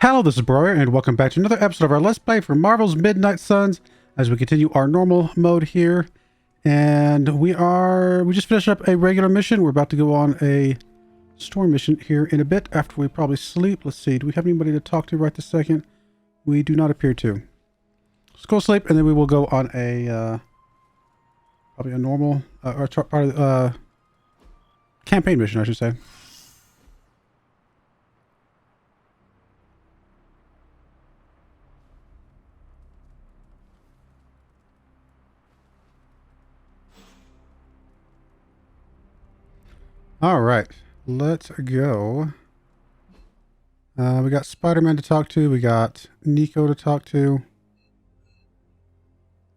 Hello, this is Broyar, and welcome back to another episode of our Let's Play for Marvel's Midnight Suns as we continue our normal mode here. And we just finished up a regular mission. We're about to go on a story mission here in a bit after we probably sleep. Let's see, do we have anybody to talk to right this second? We do not appear to. Let's go sleep, and then we will go on a, probably a normal, or part of the, campaign mission, I should say. All right, let's go. We got Spider-Man to talk to. We got Nico to talk to.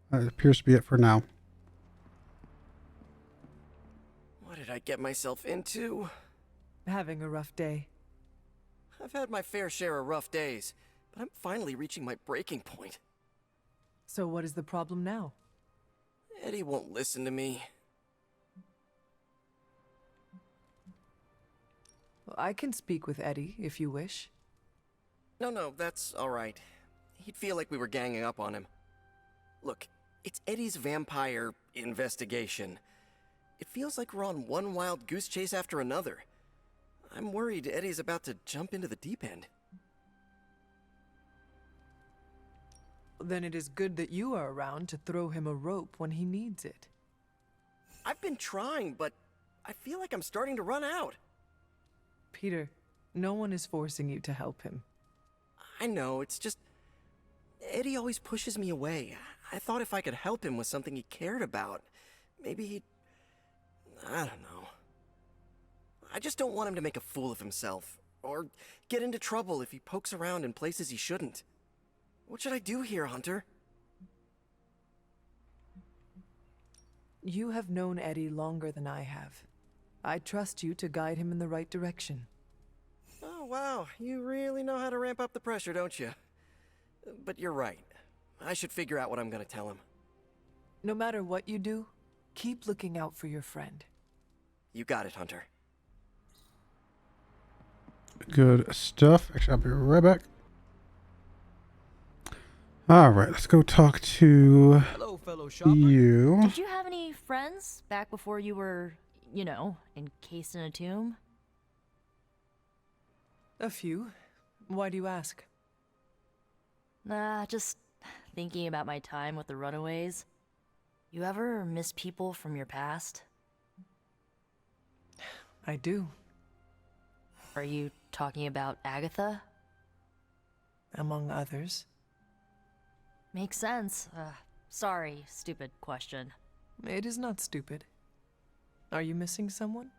That appears to be it for now. What did I get myself into? Having a rough day. I've had my fair share of rough days, but I'm finally reaching my breaking point. So what is the problem now? Eddie won't listen to me. Well, I can speak with Eddie if you wish. No, that's alright. He'd feel like we were ganging up on him. Look, it's Eddie's vampire investigation. It feels like we're on one wild goose chase after another. I'm worried Eddie's about to jump into the deep end. Then it is good that you are around to throw him a rope when he needs it. I've been trying, but I feel like I'm starting to run out. Peter, no one is forcing you to help him. I know, it's just... Eddie always pushes me away. I thought if I could help him with something he cared about, maybe he'd... I don't know. I just don't want him to make a fool of himself, or get into trouble if he pokes around in places he shouldn't. What should I do here, Hunter? You have known Eddie longer than I have. I trust you to guide him in the right direction. Oh, wow. You really know how to ramp up the pressure, don't you? But you're right. I should figure out what I'm gonna tell him. No matter what you do, keep looking out for your friend. You got it, Hunter. Good stuff. Actually, I'll be right back. All right, let's go talk to Hello, fellow shopper. you. Did you have any friends back before you were, you know, encased in a tomb? A few. Why do you ask? Just thinking about my time with the Runaways. You ever miss people from your past? I do. Are you talking about Agatha? Among others. Makes sense. Sorry, stupid question. It is not stupid. Are you missing someone?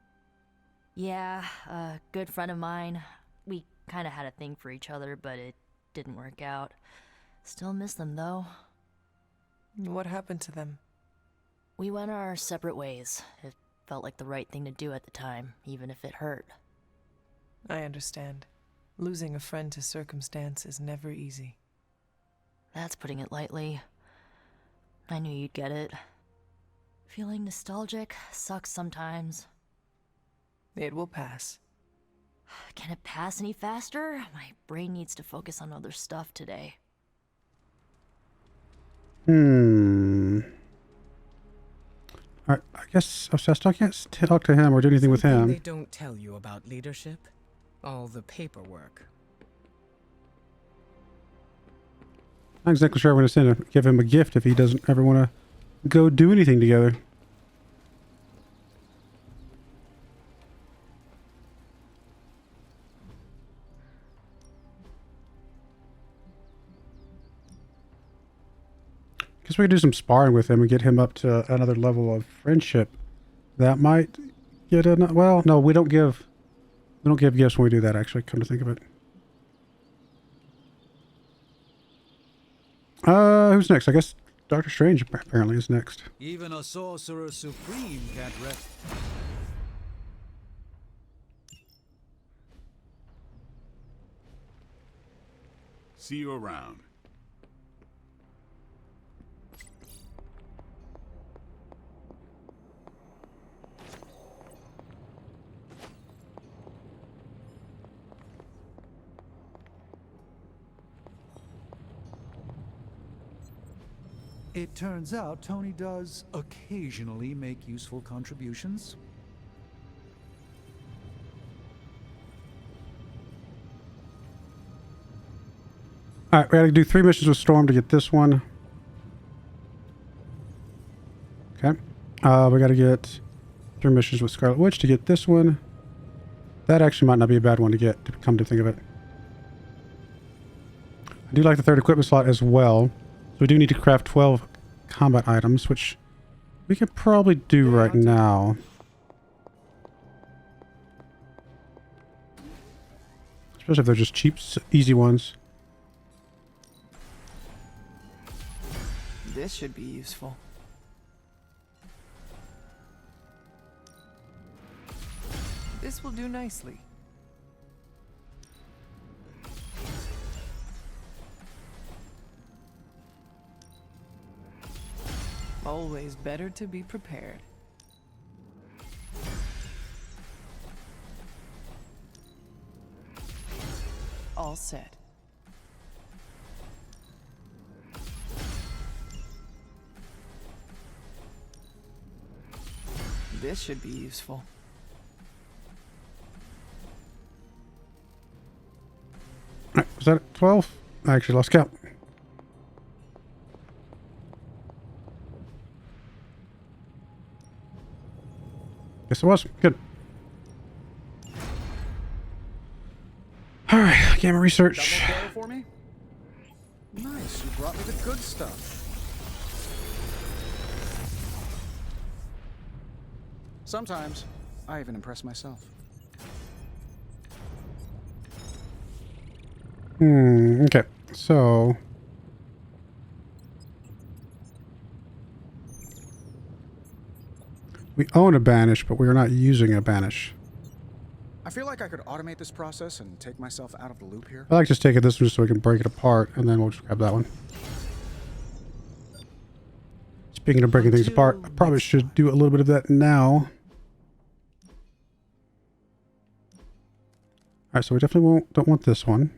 Yeah, a good friend of mine. We kinda had a thing for each other, but it didn't work out. Still miss them, though. What happened to them? We went our separate ways. It felt like the right thing to do at the time, even if it hurt. I understand. Losing a friend to circumstance is never easy. That's putting it lightly. I knew you'd get it. Feeling nostalgic sucks sometimes. It will pass. Can it pass any faster? My brain needs to focus on other stuff today. All right, I guess I still can't talk to him or do anything with Something They him. don't tell you about leadership. All the paperwork. Not exactly sure I'm going to give him a gift if he doesn't ever want to go do anything together. Guess we could do some sparring with him and get him up to another level of friendship. That might get in. Well, no, we don't give gifts when we do that. Actually, come to think of it. Who's next? I guess Doctor Strange apparently is next. Even a sorcerer supreme can't rest. See you around. It turns out Tony does occasionally make useful contributions. Alright, we gotta do 3 missions with Storm to get this one. Okay. We gotta get 3 missions with Scarlet Witch to get this one. That actually might not be a bad one to get, to come to think of it. I do like the 3rd equipment slot as well. So we do need to craft 12 combat items, which we could probably do right now. Especially if they're just cheap, easy ones. This should be useful. This will do nicely. Always better to be prepared. All set. This should be useful. Alright, was that 12? I actually lost count. Yes, it was. Good. Alright, gamma research. Double barrel for me? Nice, you brought me the good stuff. Sometimes, I even impress myself. Okay. So... we own a banish, but we are not using a banish. I feel like I could automate this process and take myself out of the loop here. I like just taking this one just so we can break it apart, and then we'll just grab that one. Speaking of breaking things apart, I probably should do a little bit of that now. Alright, so we definitely don't want this one.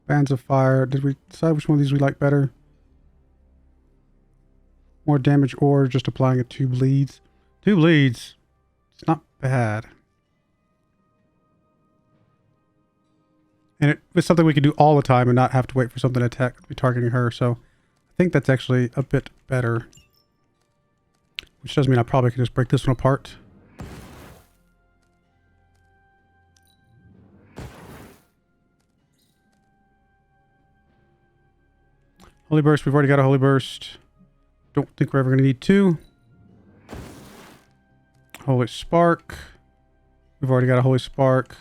Bands of Fire. Did we decide which one of these we like better? More damage or just applying it 2 bleeds? 2 bleeds. It's not bad. And it's something we can do all the time and not have to wait for something to attack to be targeting her. So I think that's actually a bit better. Which does mean I probably can just break this one apart. Holy Burst. We've already got a Holy Burst. Don't think we're ever going to need 2. Holy Spark. We've already got a Holy Spark.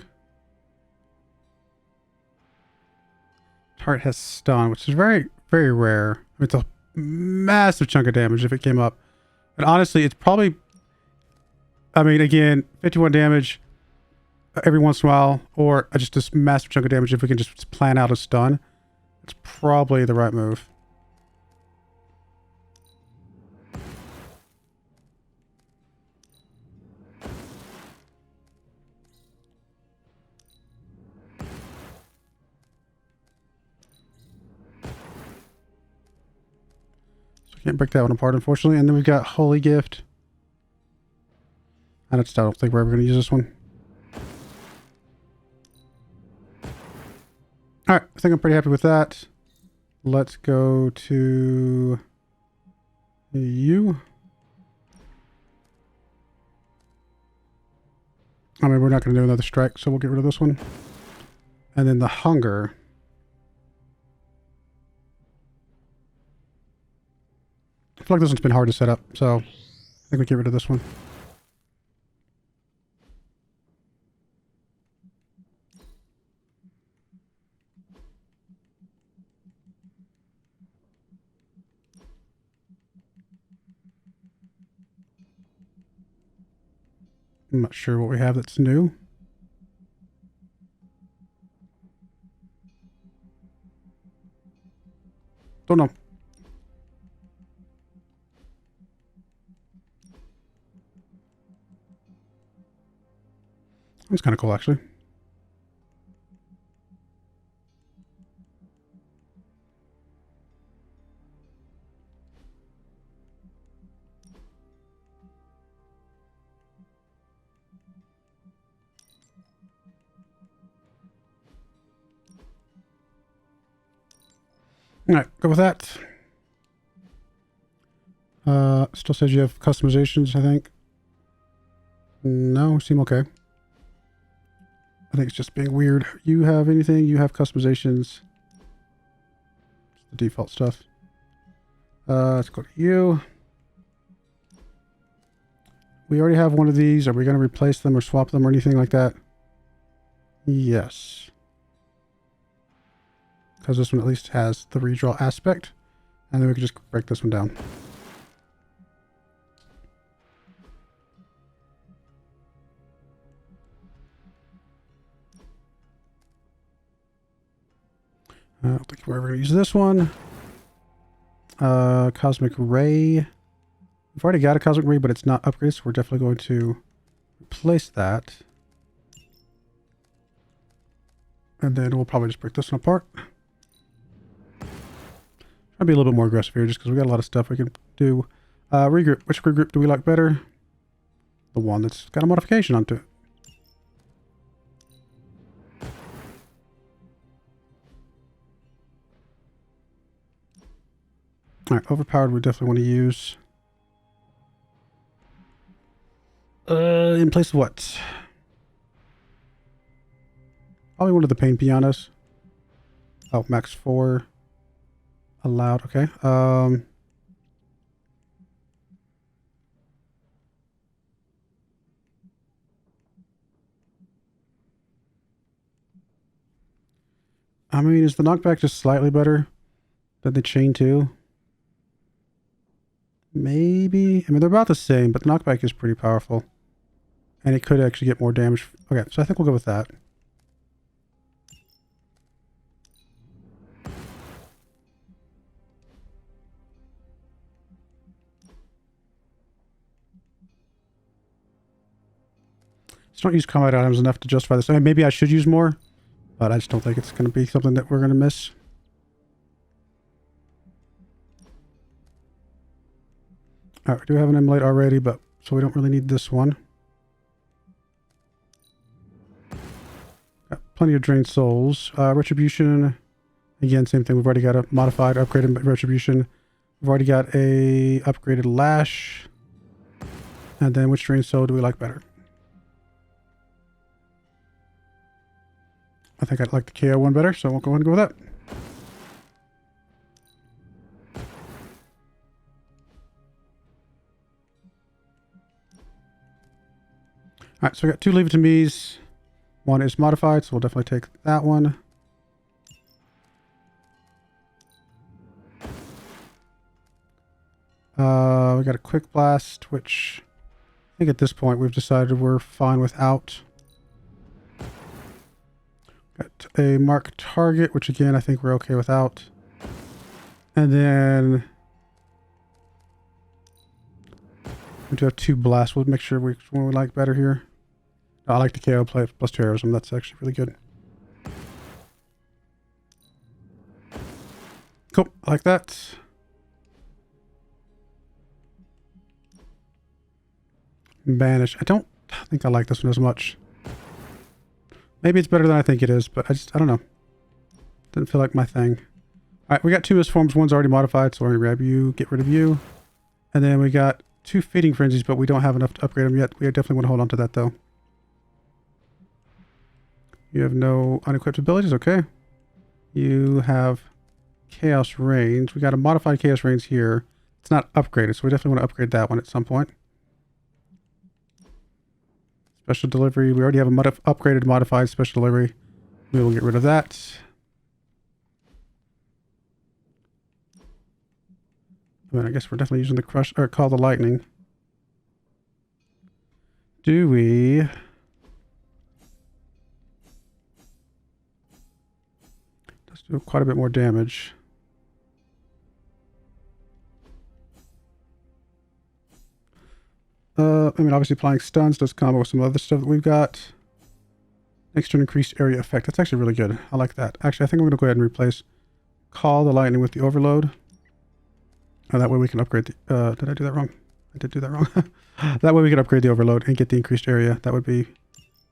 Target has stun, which is very, very rare. I mean, it's a massive chunk of damage if it came up. And honestly, it's probably... I mean, again, 51 damage every once in a while. Or just this massive chunk of damage if we can just plan out a stun. It's probably the right move. Can't break that one apart, unfortunately. And then we've got Holy Gift. I don't think we're ever going to use this one. Alright, I think I'm pretty happy with that. Let's go to you. I mean, we're not going to do another strike, so we'll get rid of this one. And then the Hunger. I feel like this one's been hard to set up, so I think we get rid of this one. I'm not sure what we have that's new. Don't know. That's kind of cool, actually. Alright, go with that. Still says you have customizations, I think. No, seem okay. I think it's just being weird. You have anything? You have customizations. The default stuff. Let's go to you. We already have one of these. Are we going to replace them or swap them or anything like that? Yes. Because this one at least has the redraw aspect. And then we can just break this one down. I don't think we're ever going to use this one. Cosmic Ray. We've already got a Cosmic Ray, but it's not upgraded, so we're definitely going to replace that. And then we'll probably just break this one apart. I'll be a little bit more aggressive here just because we got a lot of stuff we can do. Regroup. Which regroup do we like better? The one that's got a modification onto it. Alright, overpowered we definitely want to use. In place of what? Probably one of the pain pianos. Oh, max 4. Allowed, okay. I mean, is the knockback just slightly better than the chain 2? Maybe. I mean, they're about the same, but the knockback is pretty powerful. And it could actually get more damage. Okay, so I think we'll go with that. Just don't use combat items enough to justify this. I mean, maybe I should use more, but I just don't think it's going to be something that we're going to miss. Alright, we do have an emulate already, but so we don't really need this one. Got plenty of drained souls. Retribution, again, same thing. We've already got a modified, upgraded retribution. We've already got a upgraded lash. And then which drained soul do we like better? I think I'd like the KO one better, so we'll go ahead and go with that. Alright, so we got 2 Leave It To Me's. One is modified, so we'll definitely take that one. We got a Quick Blast, which I think at this point we've decided we're fine without. Got a Mark Target, which again I think we're okay without. And then we do have 2 Blasts. We'll make sure which one we like better here. I like the KO play plus terrorism. That's actually really good. Cool. I like that. Banish. I don't think I like this one as much. Maybe it's better than I think it is, but I don't know. Didn't feel like my thing. Alright, we got 2 misforms. One's already modified, so we're going to grab you, get rid of you. And then we got 2 Feeding Frenzies, but we don't have enough to upgrade them yet. We definitely want to hold on to that, though. You have no unequipped abilities, okay. You have Chaos Range. We got a modified Chaos Range here. It's not upgraded, so we definitely want to upgrade that one at some point. Special Delivery. We already have a upgraded modified Special Delivery. We will get rid of that. I mean, I guess we're definitely using the Crush, or Call the Lightning. Do we... Let's do quite a bit more damage. I mean, obviously applying stuns does combo with some other stuff that we've got. Next turn increased area effect. That's actually really good. I like that. Actually, I think I'm going to go ahead and replace Call the Lightning with the Overload. And that way we can upgrade the... did I do that wrong? I did do that wrong. That way we can upgrade the Overload and get the increased area. That would be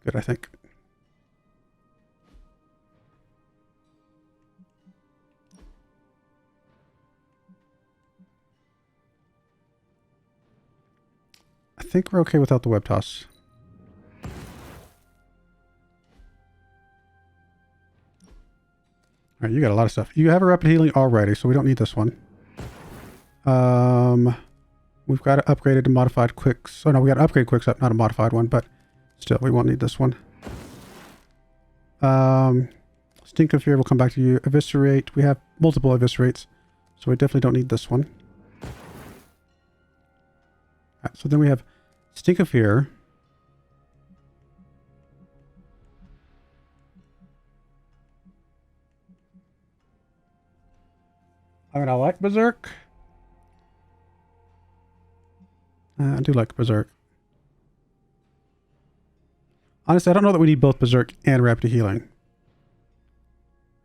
good, I think. think we're okay without the web toss. All right, you got a lot of stuff. You have a rapid healing already, so we don't need this one. We've got to upgrade it to modified quicks. Oh no, we got to upgrade quicks up, not a modified one, but still, we won't need this one. Stink of Fear will come back to you. Eviscerate. We have multiple eviscerates, so we definitely don't need this one. Right, so then we have Stink of Fear. I mean, I like Berserk. I do like Berserk. Honestly, I don't know that we need both Berserk and Rapid Healing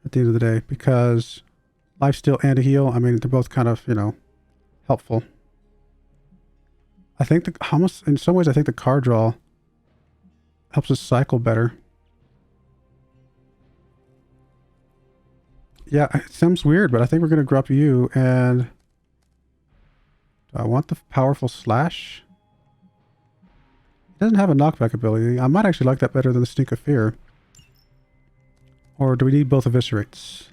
at the end of the day, because Lifesteal and a heal, I mean, they're both kind of, you know, helpful. I think almost in some ways, I think the card draw helps us cycle better. Yeah, it sounds weird, but I think we're going to drop you, and do I want the powerful slash? It doesn't have a knockback ability. I might actually like that better than the Stink of Fear. Or do we need both eviscerates?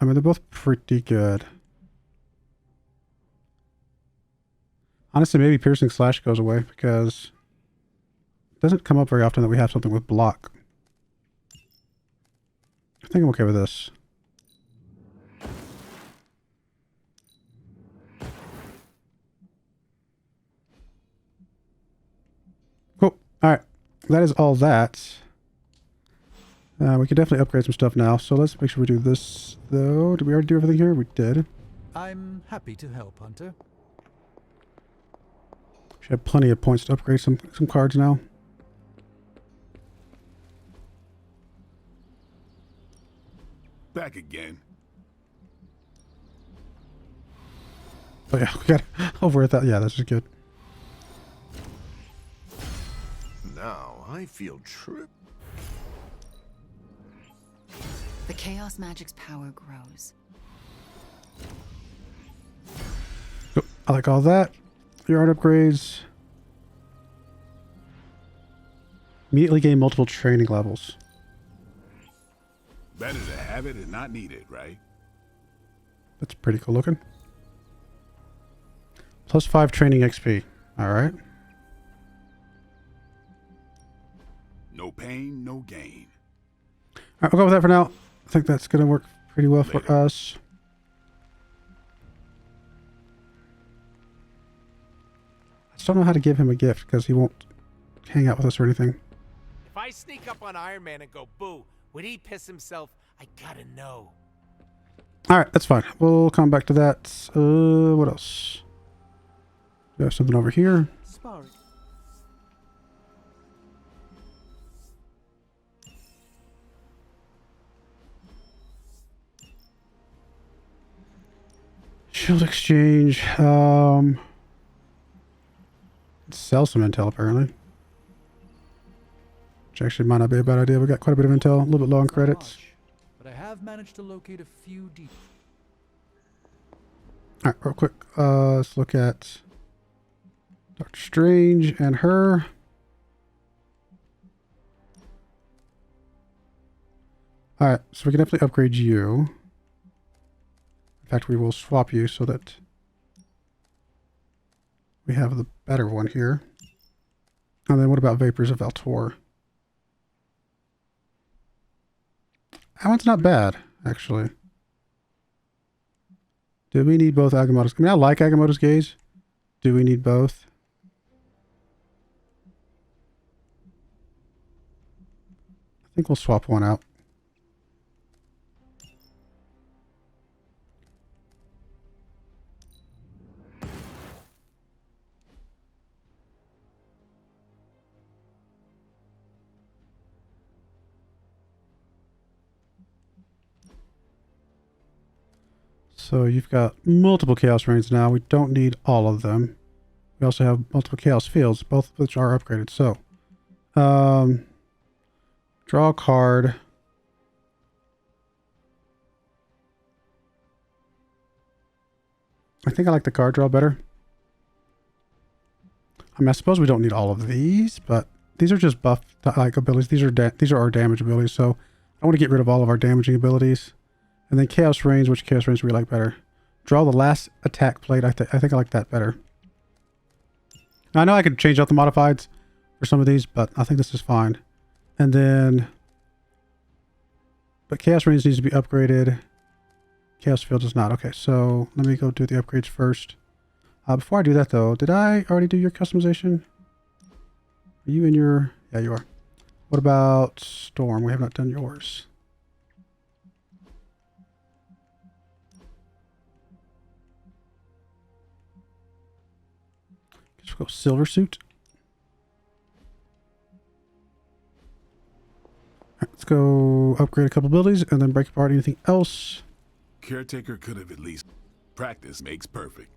I mean, they're both pretty good. Honestly, maybe Piercing Slash goes away because it doesn't come up very often that we have something with block. I think I'm okay with this. Cool. Alright. That is all that. We can definitely upgrade some stuff now. So let's make sure we do this, though. Did we already do everything here? We did. I'm happy to help, Hunter. Should have plenty of points to upgrade some cards now. Back again. Oh yeah, we got over at that. Yeah, this is good. Now I feel tripped. The chaos magic's power grows. Cool. I like all that. Your art upgrades. Immediately gain multiple training levels. Better to have it and not need it, right? That's pretty cool looking. Plus 5 training XP. Alright. No pain, no gain. Alright, we'll go with that for now. I think that's going to work pretty well for us. I just don't know how to give him a gift because he won't hang out with us or anything. If I sneak up on Iron Man and go boo, would he piss himself? I gotta know. Alright, that's fine. We'll come back to that. What else? We have something over here. Sparring. Shield exchange. Sell some intel apparently. Which actually might not be a bad idea. We got quite a bit of intel, a little bit low on credits. But I have managed to locate a few deep. Alright, real quick. Let's look at Doctor Strange and her. Alright, so we can definitely upgrade you. In fact, we will swap you so that we have the better one here. And then what about Vapors of Valtor? That one's not bad, actually. Do we need both Agamotto's? I mean, I like Agamotto's Gaze. Do we need both? I think we'll swap one out. So you've got multiple Chaos Rains now. We don't need all of them. We also have multiple Chaos Fields, both of which are upgraded. So, draw a card. I think I like the card draw better. I mean, I suppose we don't need all of these, but these are just buff like abilities. These are our damage abilities, so I want to get rid of all of our damaging abilities. And then Chaos Range, which Chaos Range we like better. Draw the last attack plate. I think I like that better. Now, I know I could change out the modifieds for some of these, but I think this is fine. And then, but Chaos Range needs to be upgraded. Chaos Field does not. Okay, so let me go do the upgrades first. Before I do that, though, did I already do your customization? Are you in your... Yeah, you are. What about Storm? We have not done yours. Let's go Silver Suit. All right, let's go upgrade a couple abilities and then break apart anything else. Caretaker could have at least... Practice makes perfect.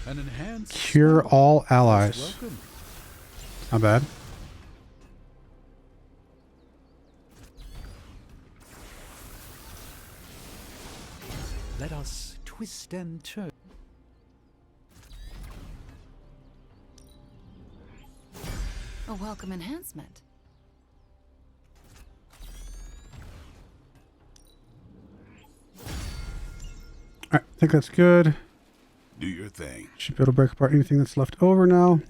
An enhanced Cure spell. all allies. Welcome. Not bad. Let us twist and turn. A welcome enhancement. Alright, I think that's good. Do your thing. Should be able to break apart anything that's left over now.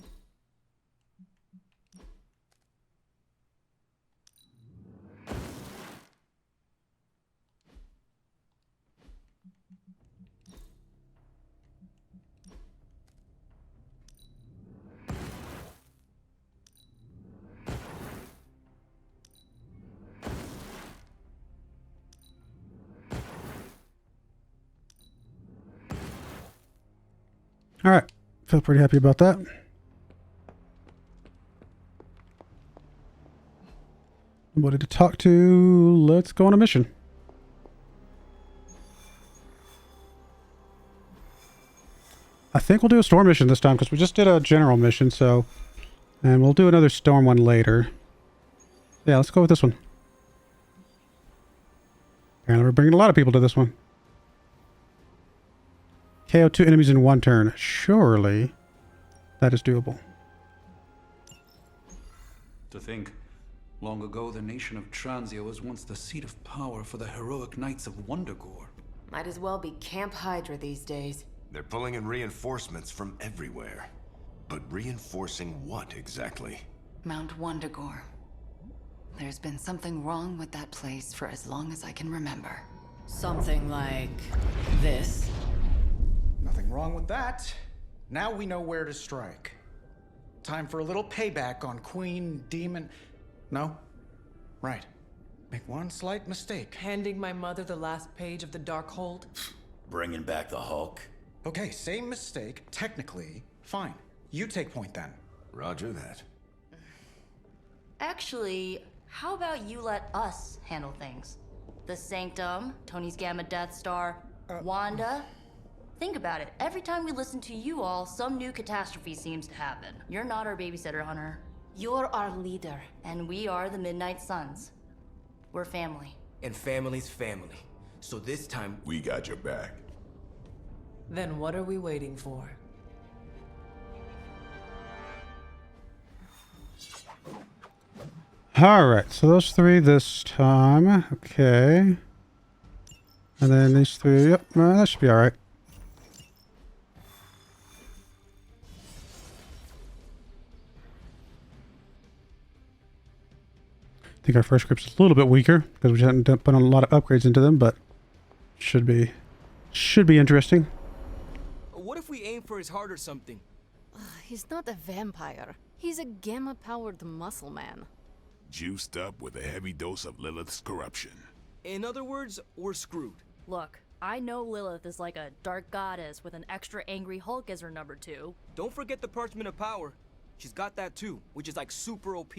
All right, feel pretty happy about that. Nobody to talk to. Let's go on a mission. I think we'll do a storm mission this time because we just did a general mission, so... And we'll do another storm one later. Yeah, let's go with this one. Apparently we're bringing a lot of people to this one. KO 2 enemies in one turn. Surely that is doable. To think, long ago the nation of Transia was once the seat of power for the heroic knights of Wondergore. Might as well be Camp Hydra these days. They're pulling in reinforcements from everywhere. But reinforcing what exactly? Mount Wondergore. There's been something wrong with that place for as long as I can remember. Something like this. Nothing wrong with that. Now we know where to strike. Time for a little payback on Queen Demon... No? Right. Make one slight mistake. Handing my mother the last page of the Darkhold? Bringing back the Hulk. Okay, same mistake. Technically, fine. You take point then. Roger that. Actually, how about you let us handle things? The Sanctum, Tony's Gamma Death Star, Wanda. Think about it. Every time we listen to you all, some new catastrophe seems to happen. You're not our babysitter, Hunter. You're our leader. And we are the Midnight Suns. We're family. And family's family. So this time, We got your back. Then what are we waiting for? Alright, so those three this time. Okay. And then these three. Yep, that should be alright. I think our first group's a little bit weaker because we haven't put on a lot of upgrades into them, but should be interesting. what if we aim for his heart or something? He's not a vampire. He's a gamma-powered muscle man. Juiced up with a heavy dose of Lilith's corruption. In other words, we're screwed. Look, I know Lilith is like a dark goddess with an extra angry Hulk as her number 2. Don't forget the Parchment of Power. She's got that too, which is like super OP.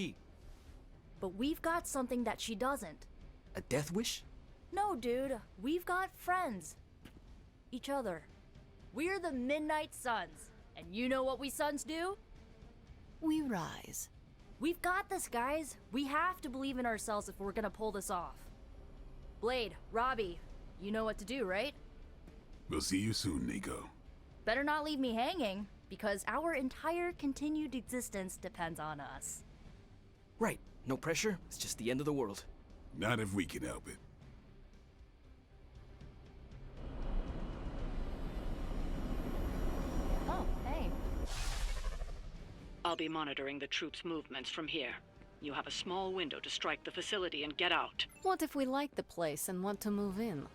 But we've got something that she doesn't. A death wish? No, dude. We've got friends. Each other. We're the Midnight Suns. And you know what we Suns do? We rise. We've got this, guys. We have to believe in ourselves if we're gonna pull this off. Blade, Robbie, you know what to do, right? We'll see you soon, Nico. Better not leave me hanging, because our entire continued existence depends on us. Right. No pressure. It's just the end of the world. Not if we can help it. Oh, hey. I'll be monitoring the troops' movements from here. You have a small window to strike the facility and get out. What if we like the place and want to move in?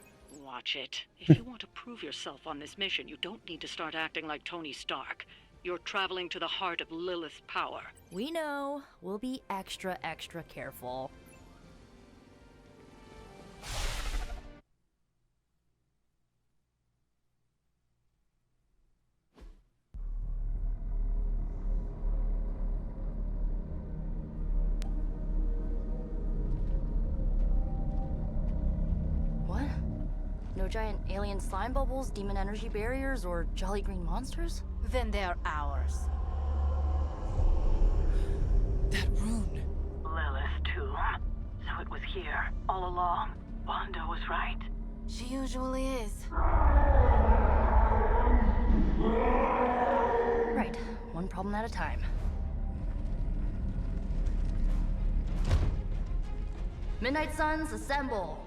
Watch it. If you want to prove yourself on this mission, you don't need to start acting like Tony Stark. You're traveling to the heart of Lilith's power. We know. We'll be extra careful. What? No giant alien slime bubbles, demon energy barriers, or jolly green monsters? Then they're ours. That rune. Lilith's tomb. So it was here, all along. Wanda was right. She usually is. Right. One problem at a time. Midnight Suns, assemble!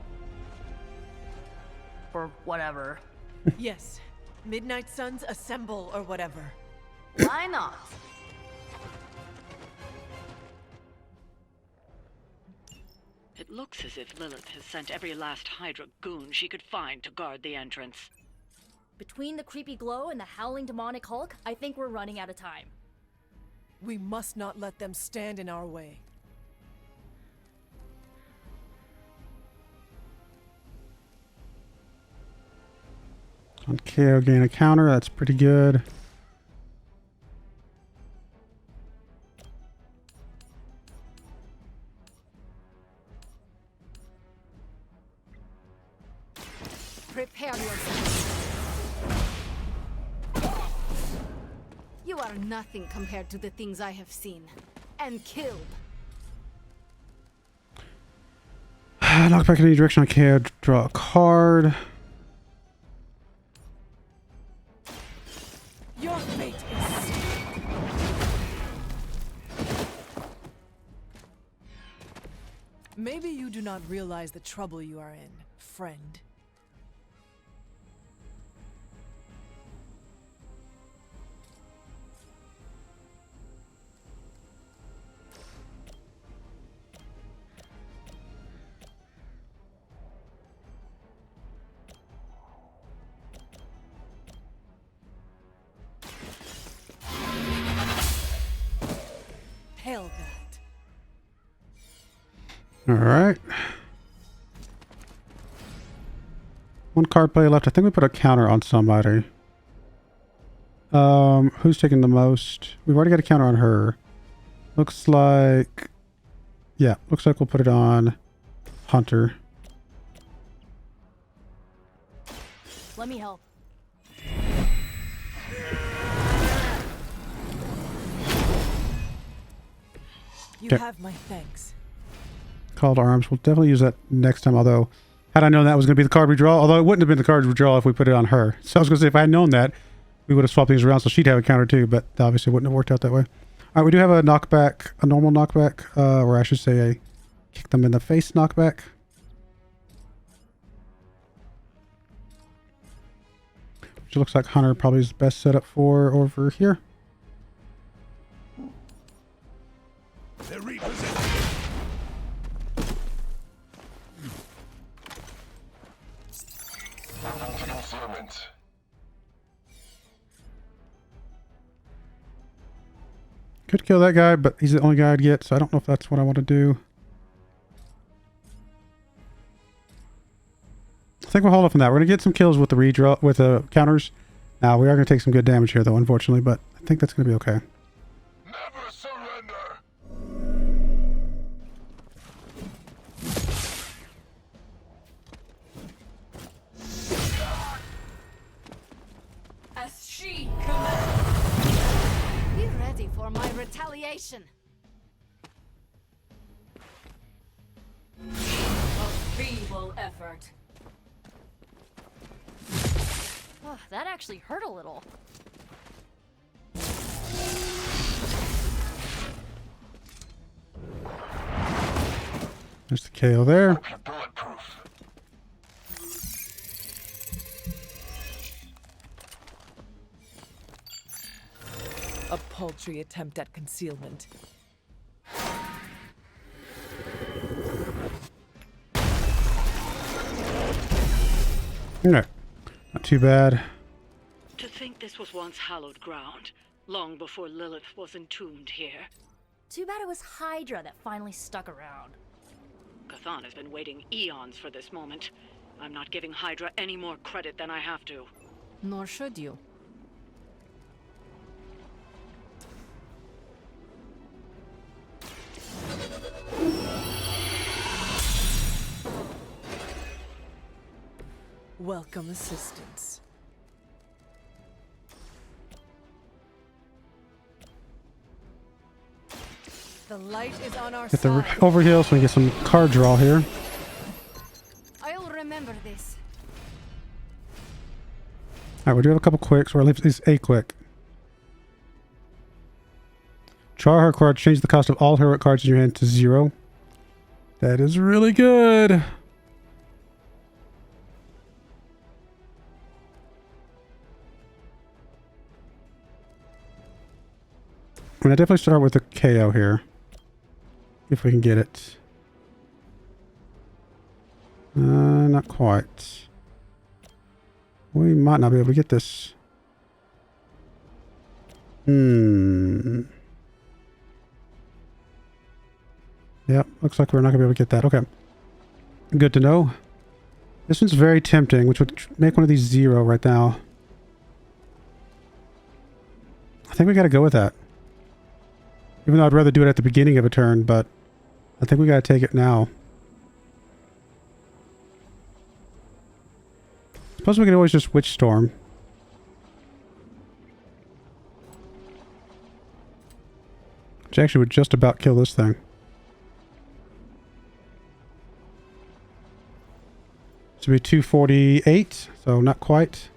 Or whatever. Yes. Midnight Suns, assemble, or whatever. Why not? It looks as if Lilith has sent every last Hydra goon she could find to guard the entrance. Between the creepy glow and the howling demonic Hulk, I think we're running out of time. We must not let them stand in our way. On KO, gain a counter. That's pretty good. Prepare yourself. You are nothing compared to the things I have seen and killed. Knock back in any direction on KO. Draw a card. Your fate is sealed. Maybe you do not realize the trouble you are in, friend. Hail that. All right. One card play left. I think we put a counter on somebody. Who's taking the most? We've already got a counter on her. Looks like... Yeah, looks like we'll put it on Hunter. Let me help. You have my thanks. Call to arms. We'll definitely use that next time, although had I known that was going to be the card we draw, although it wouldn't have been the card we draw if we put it on her. So I was going to say, if I had known that, we would have swapped things around so she'd have a counter too, but obviously it wouldn't have worked out that way. All right, we do have a knockback, a normal knockback, or I should say a kick them in the face knockback. Which looks like Hunter probably is the best setup for over here. They're repositioning. Could kill that guy, but he's the only guy I'd get, so I don't know if that's what I want to do. I think we'll hold off on that. We're going to get some kills with the redraw, with the counters. Now, we are going to take some good damage here, though, unfortunately, but I think that's going to be okay. Never surrender. As she commands. Be ready for my retaliation. A feeble effort. Oh, that actually hurt a little. There's the KO there. A paltry attempt at concealment. Okay. Not too bad. To think this was once hallowed ground, long before Lilith was entombed here. Too bad it was Hydra that finally stuck around. Chthon has been waiting eons for this moment. I'm not giving Hydra any more credit than I have to. Nor should you. Welcome assistance. The light is on our Get the side. overheal so we can get some card draw here. I'll remember this. Alright, we do have a couple quicks, or at least a quick. Draw her card, change the cost of all heroic cards in your hand to 0. That is really good. I'm going to definitely start with the KO here. If we can get it. Not quite. We might not be able to get this. Yep, looks like we're not going to be able to get that. Okay. Good to know. This one's very tempting, which would make one of these 0 right now. I think we got to go with that. Even though I'd rather do it at the beginning of a turn, but I think we got to take it now. Suppose we could always just Witch Storm. Which actually would just about kill this thing. This would be 248, so not quite.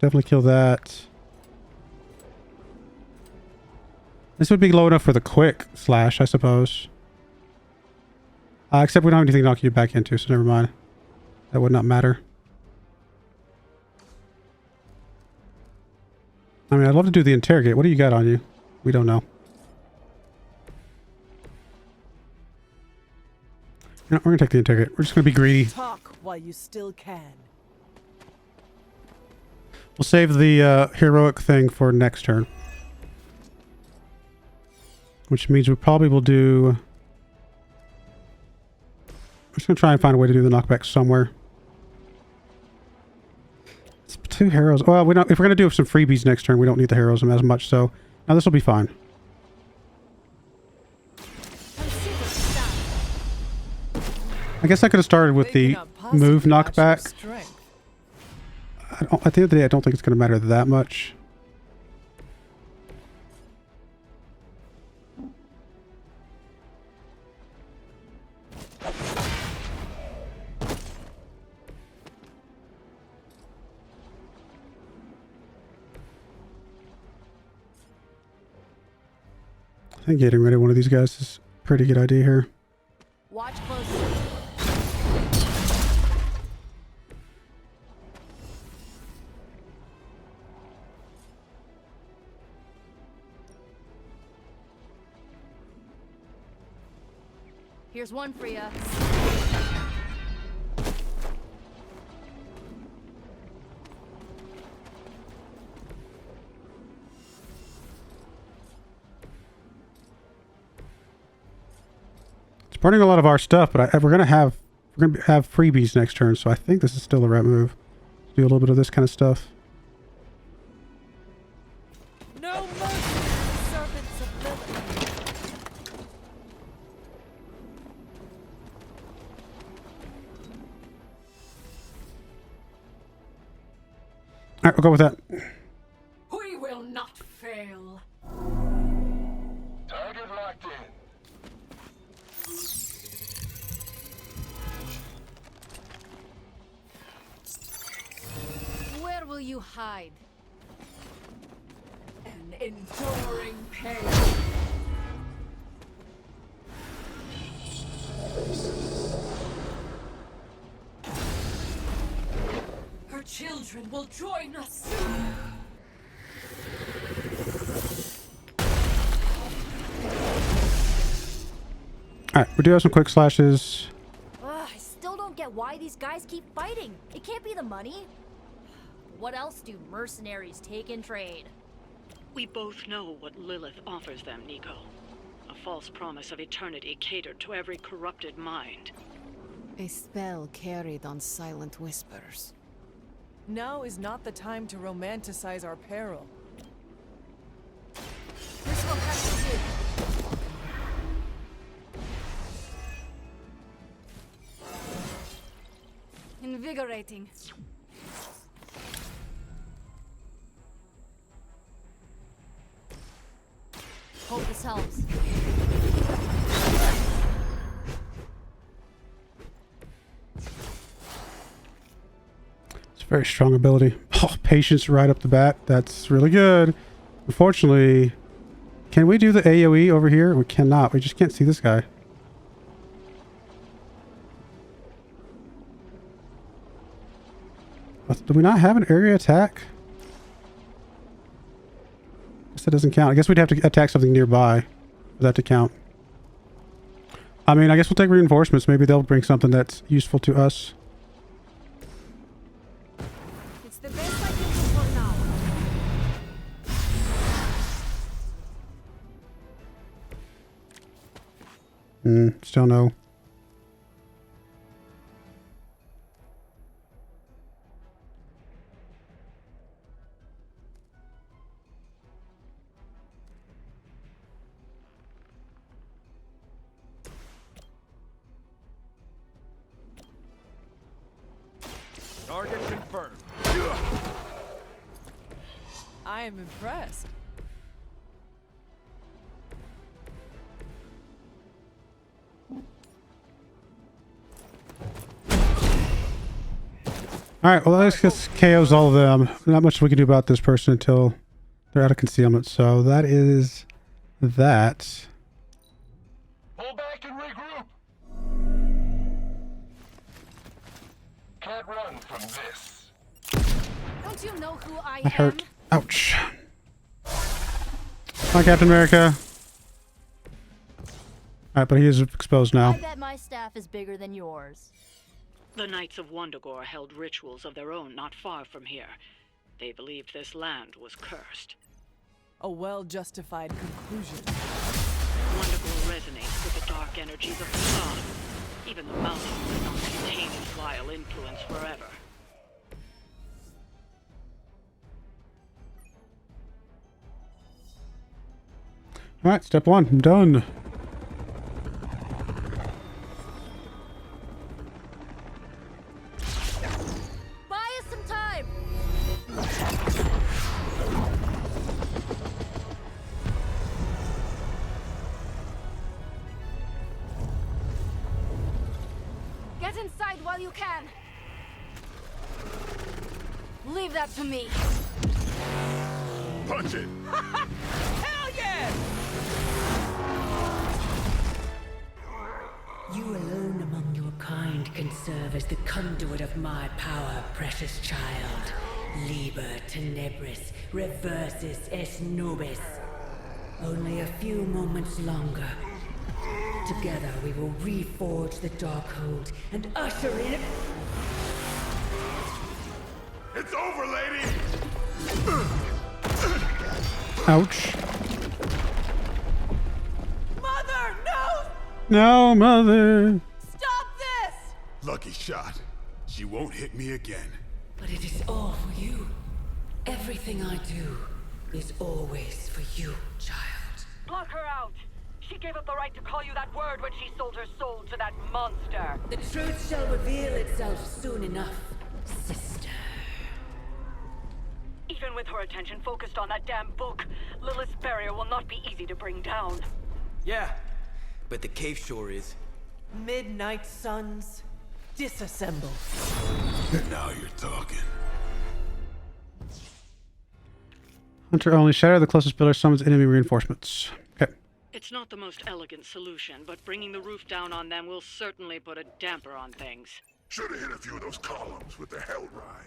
Definitely kill that. This would be low enough for the quick slash, I suppose. Except we don't have anything to knock you back into, so never mind. That would not matter. I mean, I'd love to do the interrogate. What do you got on you? We don't know. No, we're going to take the interrogate. We're just going to be greedy. Talk while you still can. We'll save the heroic thing for next turn. Which means we probably will do... I'm just going to try and find a way to do the knockback somewhere. It's 2 heroes. Well, we don't, if we're going to do some freebies next turn, we don't need the heroism as much, so... Now this will be fine. I guess I could have started with the move knockback. At the end of the day, I don't think it's going to matter that much. I think getting rid of one of these guys is a pretty good idea here. Watch closely. Here's one for you. It's burning a lot of our stuff, but we're gonna have freebies next turn, so I think this is still the right move. Do a little bit of this kind of stuff. No mercy, servants of Lilith. All right, we'll go with that. We will not fail. Target locked in. will you hide? An enduring pain. Her children will join us soon. All right, we do have some quick slashes. I still don't get why these guys keep fighting. It can't be the money. What else do mercenaries take in trade? We both know what Lilith offers them, Nico. A false promise of eternity catered to every corrupted mind. A spell carried on silent whispers. Now is not the time to romanticize our peril. This will have to do. Invigorating. Hope this helps. It's a very strong ability. Oh, patience right up the bat. That's really good. Unfortunately, can we do the AoE over here? We cannot. We just can't see this guy. Do we not have an area attack? I guess that doesn't count. I guess we'd have to attack something nearby for that to count. I mean, I guess we'll take reinforcements. Maybe they'll bring something that's useful to us. It's the best I can do for now. Still no. Target confirmed. I am impressed. Alright, well, let's just KOs all of them. Not much we can do about this person until they're out of concealment. So that is that. Pull back and regroup. Can't run from this. Don't you know who I That am? hurt. Ouch. Hi, Captain America. Alright, but he is exposed now. I bet my staff is bigger than yours. The Knights of Wondagore held rituals of their own not far from here. They believed this land was cursed. A well-justified conclusion. Wondagore resonates with the dark energies of the sun. Even the mountain will not contain its vile influence forever. Alright, step one. I'm done. Buy us some time. Get inside while you can. Leave that to me. Punch it! Hell yes! You alone among your kind can serve as the conduit of my power, precious child. Liber tenebris, reversus est nobis. Only a few moments longer. Together we will reforge the Darkhold and usher in... It's over, lady! Ouch. Mother, no! No, mother. Stop this! Lucky shot. She won't hit me again. But it is all for you. Everything I do is always for you, child. Block her out! She gave up the right to call you that word when she sold her soul to that monster. The truth shall reveal itself soon enough, sister. Even with her attention focused on that damn book, Lilith's barrier will not be easy to bring down. Yeah, but the cave sure is. Midnight Suns, disassemble. Now you're talking. Hunter only. Shatter the closest pillar summons enemy reinforcements. Okay. It's not the most elegant solution, but bringing the roof down on them will certainly put a damper on things. Should have hit a few of those columns with the hell ride.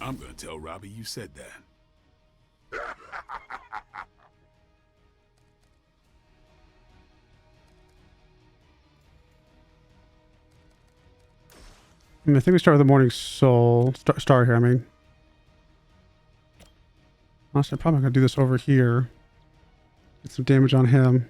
I'm gonna tell Robbie you said that. I think we start with the Morning Soul. Star here, I mean. Honestly, I'm probably going to do this over here. Get some damage on him.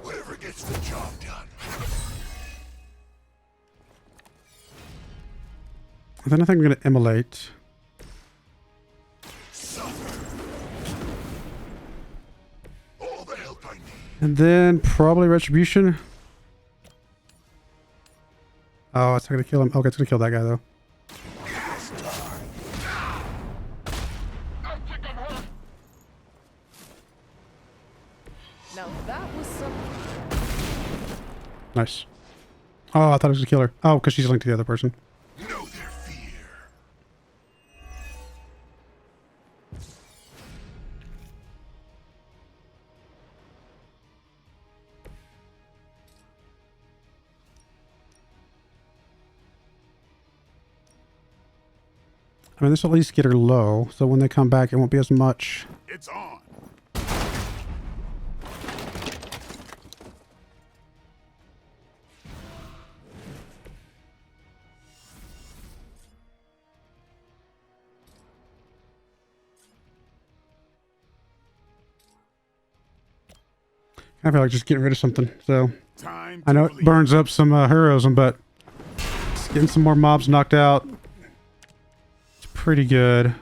Whatever gets the job done. And then I think I'm going to immolate. And then probably Retribution. Oh, it's not going to kill him. Okay, it's going to kill that guy, though. Now that was something. Nice. Oh, I thought it was going to kill her. Oh, because she's linked to the other person. Know their fear. I mean, this will at least get her low, so when they come back, it won't be as much. It's on. I feel like just getting rid of something. So Time I know it burns up some heroism, but just getting some more mobs knocked out. It's pretty good.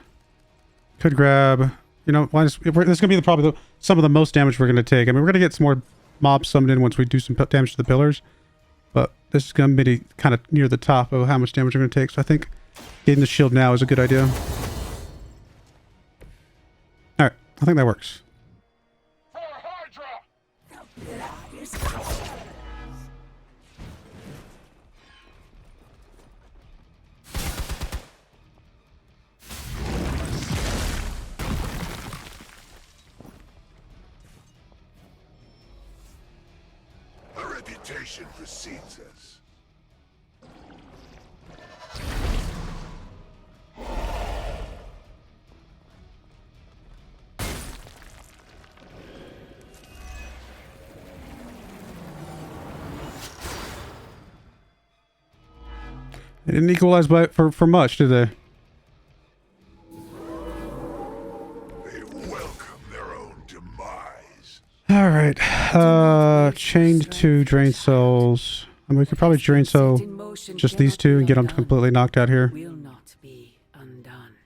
Could grab. You know, this is going to be probably some of the most damage we're going to take. I mean, we're going to get some more mobs summoned in once we do some damage to the pillars. But this is going to be kind of near the top of how much damage we're going to take. So I think getting the shield now is a good idea. Alright, I think that works. Our reputation precedes us. They didn't equalize by for much, did they? They welcome their own demise. All right. Chained to drain souls. I mean, we could probably drain soul just these two and get them completely knocked out here. Will not be undone.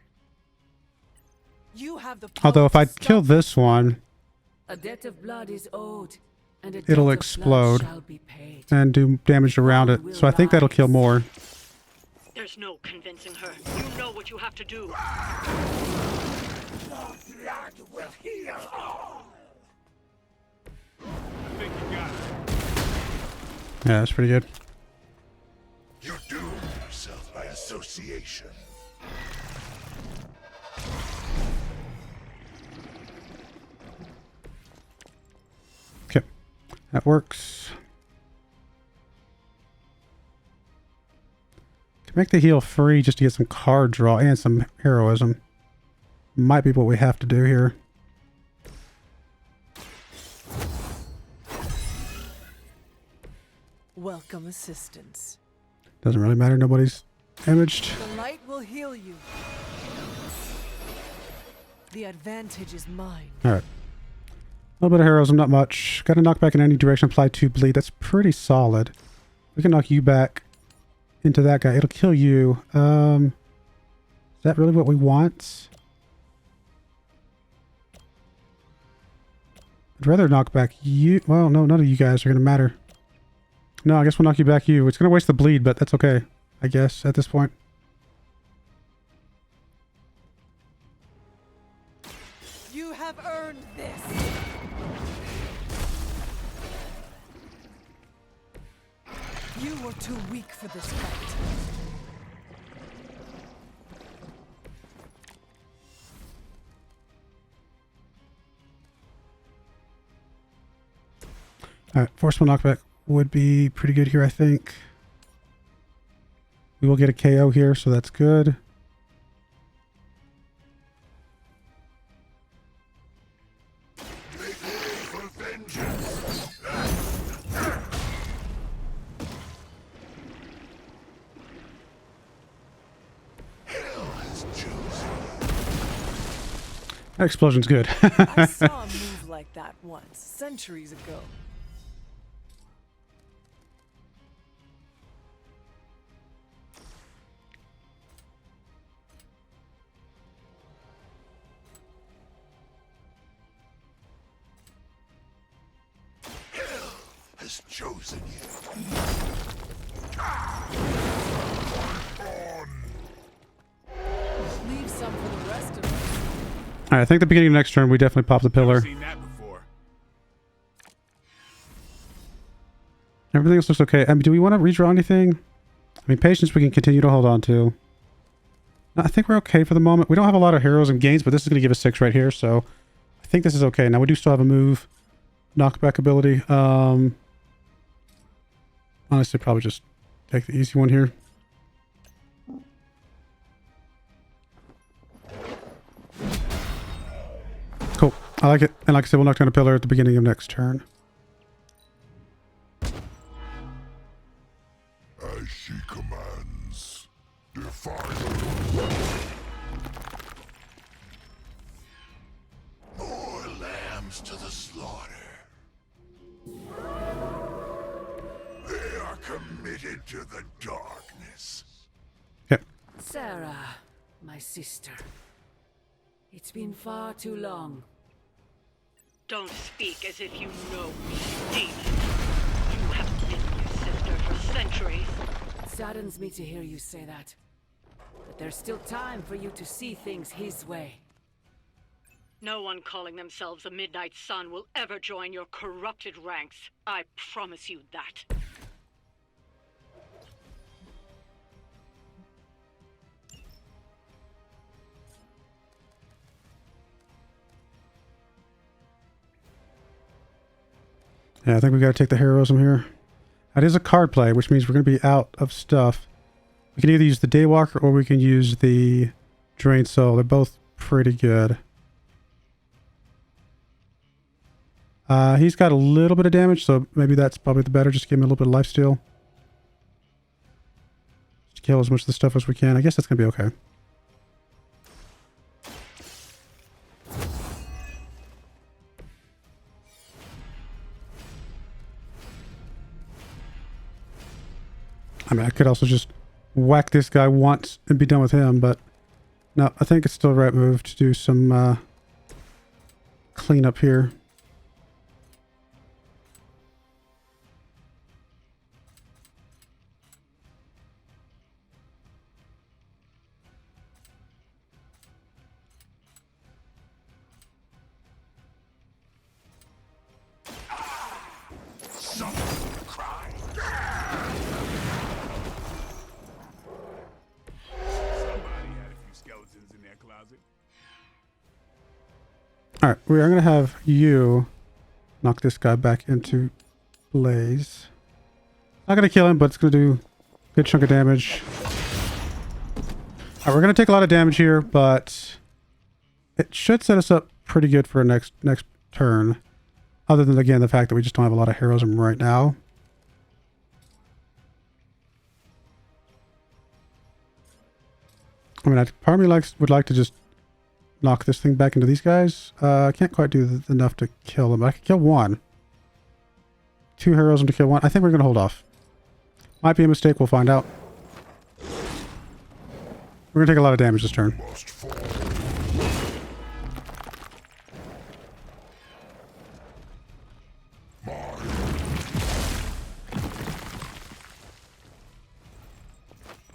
You have the Although if I kill this one, A debt of blood is owed, and a it'll debt of blood explode shall be paid. and do damage around it. So I think that'll kill more. There's no convincing her. You know what you have to do. Blood will heal all. I think you got it. Yeah, that's pretty good. You doom yourself by association. Okay, that works. Can make the heal free just to get some card draw and some heroism. Might be what we have to do here. Welcome assistance. Doesn't really matter. Nobody's damaged. The light will heal you. The advantage is mine. All right. A little bit of heroism, not much. Got to knock back in any direction. Apply 2 bleed. That's pretty solid. We can knock you back into that guy. It'll kill you. Is that really what we want? I'd rather knock back you. Well, no, none of you guys are going to matter. No, I guess we'll knock you back you. It's going to waste the bleed, but that's okay, I guess, at this point. You have earned this. You were too weak for this fight. Alright, forceful knockback would be pretty good here, I think. We will get a KO here, so that's good. That explosion's good. I saw a move like that once, centuries ago. Has chosen you. Leave some for the rest of us. Alright, I think the beginning of next turn we definitely pop the pillar. Seen that before. Everything else looks okay. I mean, do we want to redraw anything? I mean, patience we can continue to hold on to. I think we're okay for the moment. We don't have a lot of heroes and gains, but this is going to give us 6 right here, so I think this is okay. Now we do still have a move knockback ability. Honestly, probably just take the easy one here. Cool. I like it. And like I said, we'll knock down a pillar at the beginning of next turn. As she commands, defy. More lambs to the slaughter. They are committed to the darkness. Yep. Sarah, my sister. It's been far too long. Don't speak as if you know me, demon. You have been my sister for centuries. It saddens me to hear you say that. But there's still time for you to see things his way. No one calling themselves a Midnight Sun will ever join your corrupted ranks. I promise you that. Yeah, I think we got to take the heroism here. That is a card play, which means we're going to be out of stuff. We can either use the Daywalker or we can use the Drained Soul. They're both pretty good. He's got a little bit of damage, so maybe that's probably the better. Just give him a little bit of lifesteal. Just kill as much of the stuff as we can. I guess that's going to be okay. I mean, I could also just whack this guy once and be done with him, but no, I think it's still the right move to do some cleanup here. Alright, we are going to have you knock this guy back into Blaze. Not going to kill him, but it's going to do a good chunk of damage. Alright, we're going to take a lot of damage here, but it should set us up pretty good for a next turn. Other than, again, the fact that we just don't have a lot of heroism right now. I mean, part of me would like to just knock this thing back into these guys. I can't quite do enough to kill them. I can kill one. 2 heroism to kill one. I think we're going to hold off. Might be a mistake. We'll find out. We're going to take a lot of damage this turn.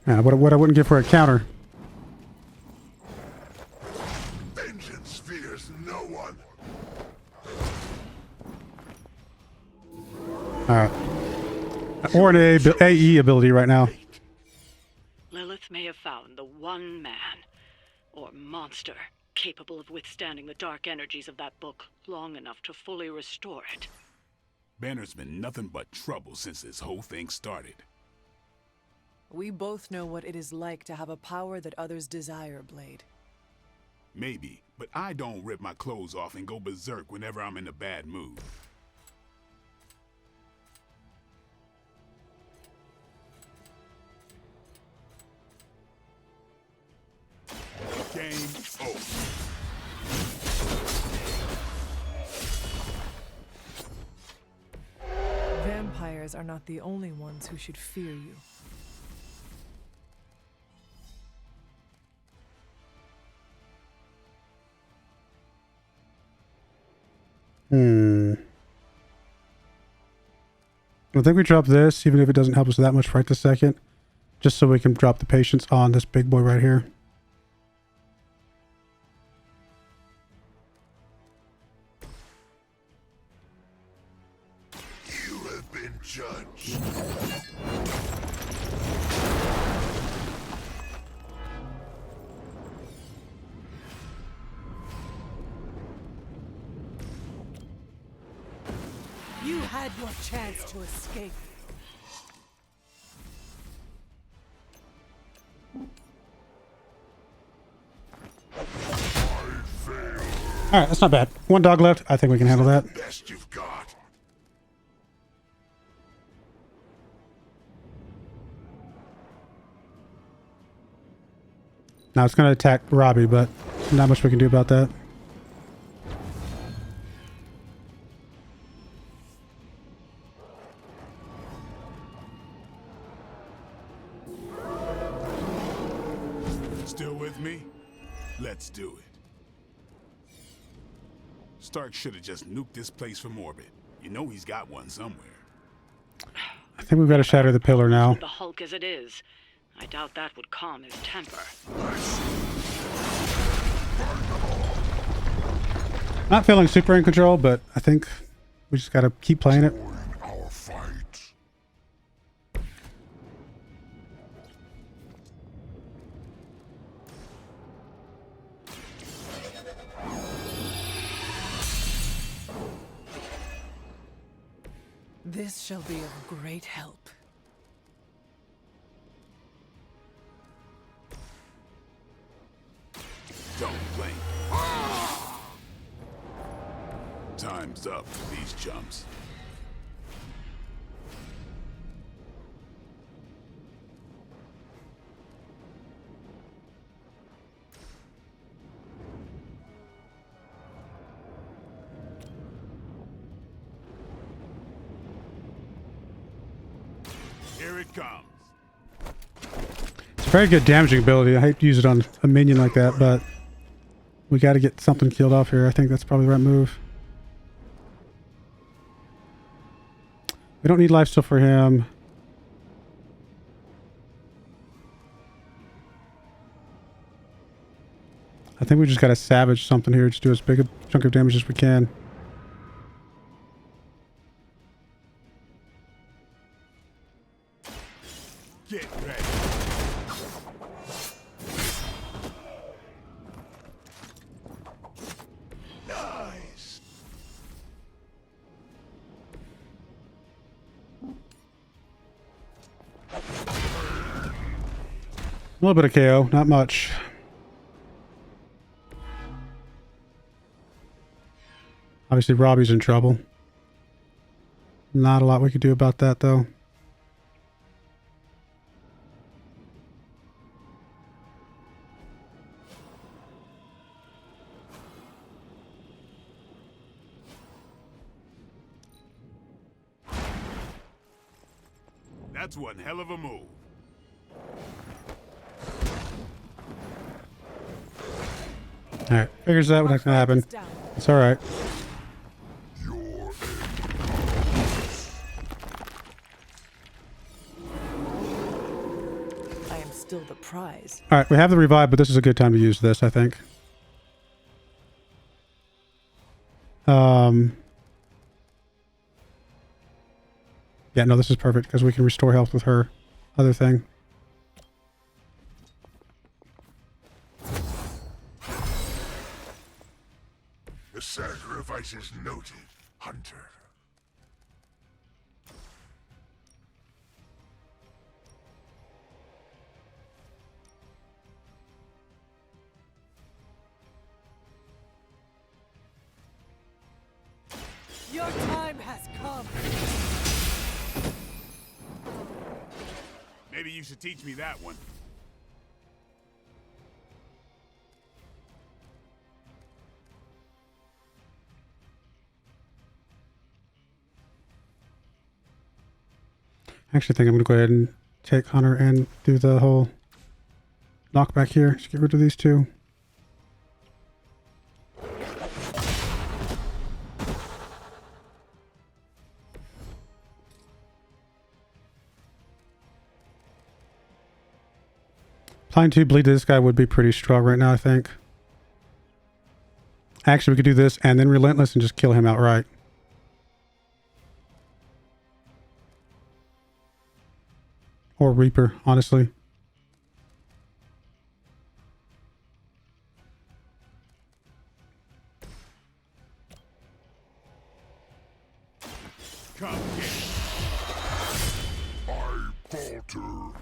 Yeah, what I wouldn't give for a counter. Vengeance fears no one. Alright. Or an AE ability right now. Lilith may have found the one man, or monster, capable of withstanding the dark energies of that book long enough to fully restore it. Banner's been nothing but trouble since this whole thing started. We both know what it is like to have a power that others desire, Blade. Maybe, but I don't rip my clothes off and go berserk whenever I'm in a bad mood. Game over. Vampires are not the only ones who should fear you. I think we drop this, even if it doesn't help us that much right this second, just so we can drop the patience on this big boy right here. You have been judged. You had your chance to escape. Alright, that's not bad. One dog left. I think we can handle that. Best you've got. Now it's going to attack Robbie, but not much we can do about that. Still with me? Let's do it. Stark should have just nuked this place from orbit. You know he's got one somewhere. I think we've got to shatter the pillar now. The Hulk as it is, I doubt that would calm his temper. Not feeling super in control, but I think we just got to keep playing it. Our fight. This shall be of great help. Don't blink. Time's up for these chumps. Here it comes. It's a very good damaging ability. I hate to use it on a minion like that, but we got to get something killed off here. I think that's probably the right move. We don't need lifesteal for him. I think we just got to savage something here. Just do as big a chunk of damage as we can. Get ready. Nice. A little bit of KO, not much. Obviously, Robbie's in trouble. Not a lot we could do about that, though. That's one hell of a move. Alright, figures out what's gonna happen. It's alright. I am still the prize. Alright, we have the revive, but this is a good time to use this, I think. Yeah, no, this is perfect because we can restore health with her other thing. The sacrifice is noted, Hunter. Your time has come. Maybe you should teach me that one. I actually think I'm going to go ahead and take Hunter and do the whole knockback here. Just get rid of these two. Applying 2 bleed to this guy would be pretty strong right now, I think. Actually, we could do this and then Relentless and just kill him outright. Or Reaper, honestly. Come here. I falter.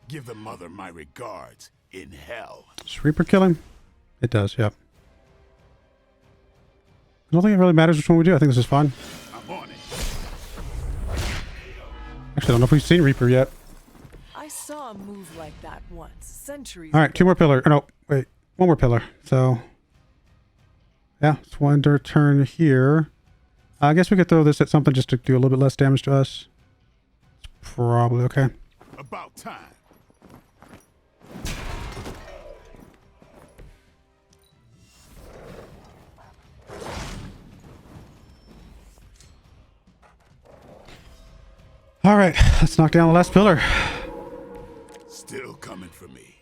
Give the mother my regards in hell. Does Reaper kill him? It does, yep. I don't think it really matters which one we do. I think this is fun. I'm on it. Actually, I don't know if we've seen Reaper yet. I saw a move like that once, centuries All right, ago. 2 more pillar. Oh, no, wait. 1 more pillar. So, yeah, it's one turn here. I guess we could throw this at something just to do a little bit less damage to us. It's probably okay. About time. All right, let's knock down the last pillar. Still coming for me.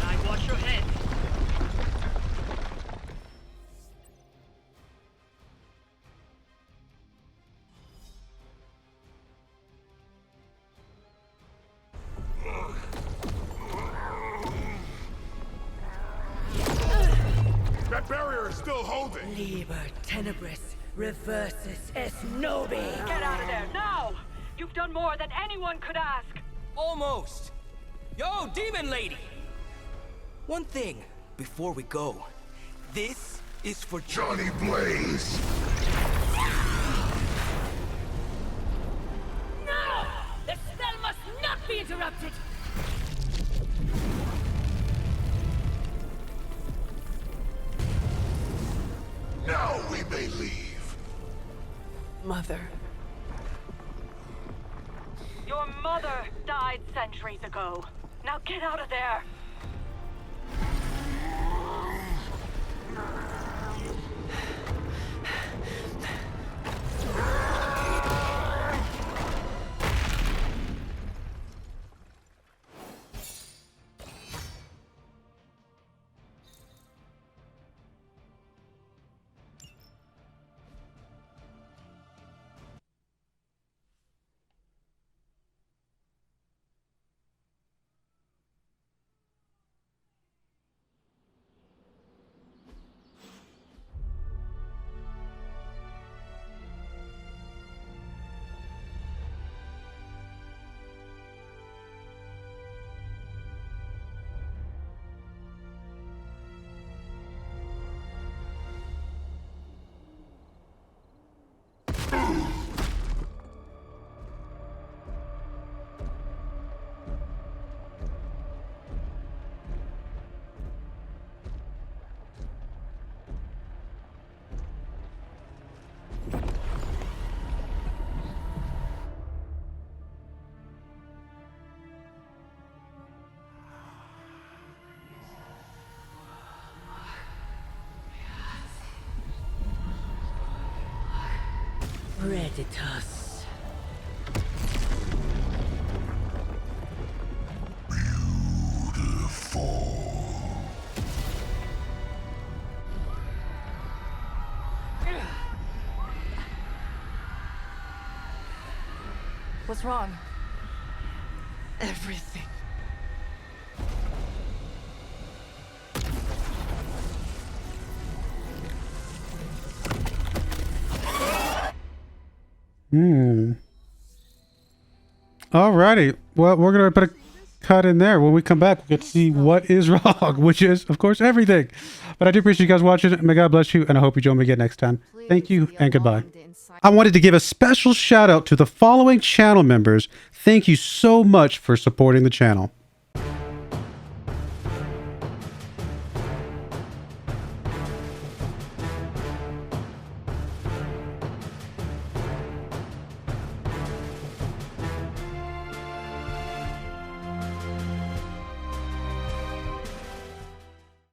I watch your head. That barrier is still holding. Liber tenebris reversus es nobi. Get out of there now! You've done more than anyone could ask. Almost. Yo, demon lady. One thing before we go. This is for Johnny Blaze. No! The spell must not be interrupted! Now we may leave. Mother. Your mother died centuries ago. Now get out of there. Predators. Beautiful. What's wrong? Everything. Alrighty. Well, we're going to put a cut in there. When we come back, we'll get to see what is wrong, which is, of course, everything. But I do appreciate you guys watching. May God bless you, and I hope you join me again next time. Thank you, and goodbye. I wanted to give a special shout out to the following channel members. Thank you so much for supporting the channel.